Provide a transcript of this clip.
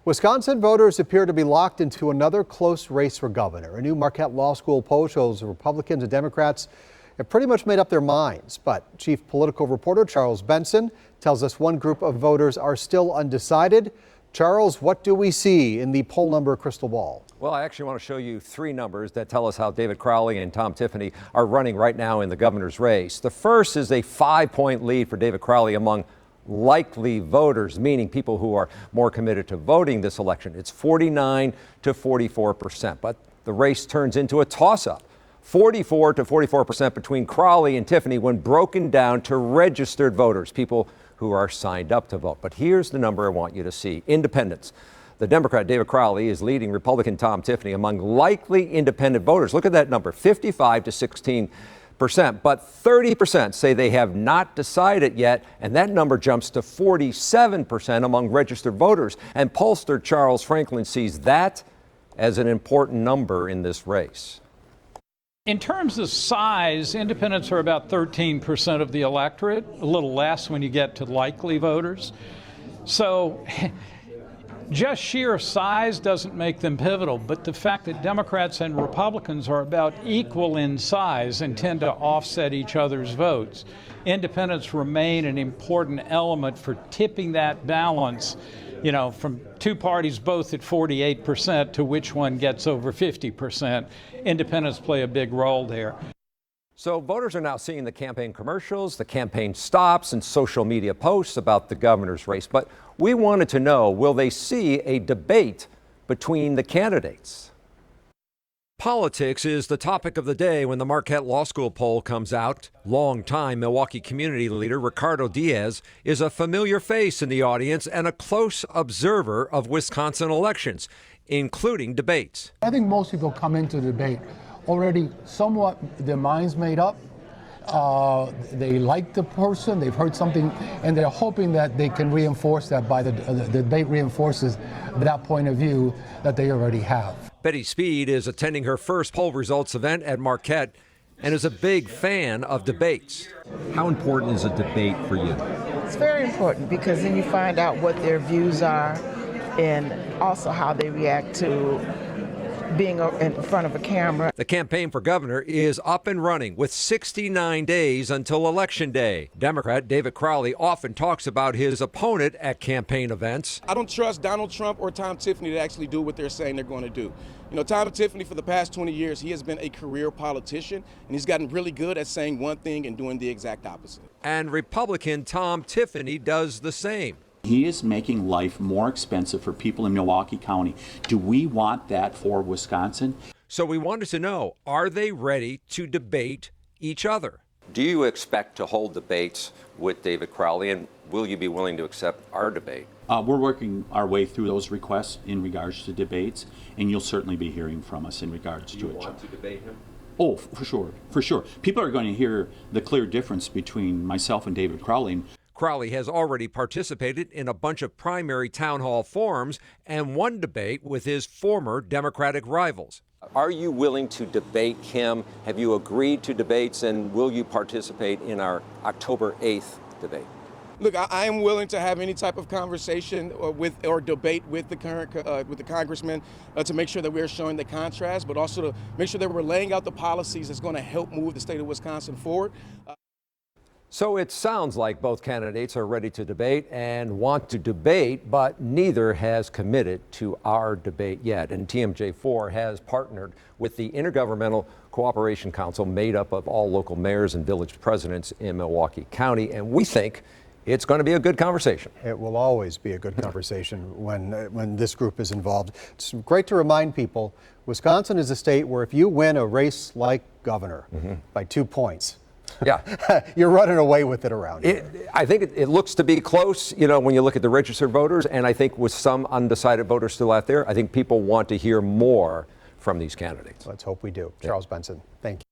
Wisconsin voters appear to be locked into another close race for governor. A new Marquette Law School poll shows Republicans and Democrats have pretty much made up their minds. But chief political reporter Charles Benson tells us one group of voters are still undecided. Charles, what do we see in the poll number crystal ball? Well, I actually want to show you three numbers that tell us how David Crowley and Tom Tiffany are running right now in the governor's race. The first is a 5-point lead for David Crowley among likely voters, meaning people who are more committed to voting this election. It's 49 to 44%, but the race turns into a toss-up. 44 to 44% between Crowley and Tiffany when broken down to registered voters, people who are signed up to vote. But here's the number I want you to see. Independents. The Democrat David Crowley is leading Republican Tom Tiffany among likely independent voters. Look at that number, 55 to 16%. But 30% say they have not decided yet, and that number jumps to 47% among registered voters. And pollster Charles Franklin sees that as an important number in this race. In terms of size, independents are about 13% of the electorate, a little less when you get to likely voters. So just sheer size doesn't make them pivotal, but the fact that Democrats and Republicans are about equal in size and tend to offset each other's votes, independents remain an important element for tipping that balance, from two parties both at 48% to which one gets over 50%. Independents play a big role there. So voters are now seeing the campaign commercials, the campaign stops, and social media posts about the governor's race. But we wanted to know, will they see a debate between the candidates? Politics is the topic of the day when the Marquette Law School poll comes out. Longtime Milwaukee community leader Ricardo Diaz is a familiar face in the audience and a close observer of Wisconsin elections, including debates. I think most people come into the debate already somewhat their minds made up. They like the person, they've heard something, and they're hoping that they can reinforce that by the debate reinforces that point of view that they already have. Betty Speed is attending her first poll results event at Marquette and is a big fan of debates. How important is a debate for you? It's very important because then you find out what their views are and also how they react to being in front of a camera. The campaign for governor is up and running with 69 days until Election Day. Democrat David Crowley often talks about his opponent at campaign events. I don't trust Donald Trump or Tom Tiffany to actually do what they're saying they're going to do. Tom Tiffany, for the past 20 years, he has been a career politician, and he's gotten really good at saying one thing and doing the exact opposite. And Republican Tom Tiffany does the same. He is making life more expensive for people in Milwaukee County. Do we want that for Wisconsin? So we wanted to know, are they ready to debate each other? Do you expect to hold debates with David Crowley, and will you be willing to accept our debate? We're working our way through those requests in regards to debates, and you'll certainly be hearing from us in regards to it. Do you want to debate him? Oh, for sure. People are going to hear the clear difference between myself and David Crowley. Crowley has already participated in a bunch of primary town hall forums and one debate with his former Democratic rivals. Are you willing to debate him? Have you agreed to debates, and will you participate in our October 8th debate? Look, I am willing to have any type of conversation or debate with the current with the congressman to make sure that we're showing the contrast, but also to make sure that we're laying out the policies that's going to help move the state of Wisconsin forward. So it sounds like both candidates are ready to debate and want to debate, but neither has committed to our debate yet. And TMJ4 has partnered with the Intergovernmental Cooperation Council, made up of all local mayors and village presidents in Milwaukee County, and we think it's going to be a good conversation. It will always be a good conversation when this group is involved. It's great to remind people, Wisconsin is a state where if you win a race like governor by 2 points, you're running away with it around here. I think it looks to be close, when you look at the registered voters, and I think with some undecided voters still out there, I think people want to hear more from these candidates. Let's hope we do. Charles Benson, thank you.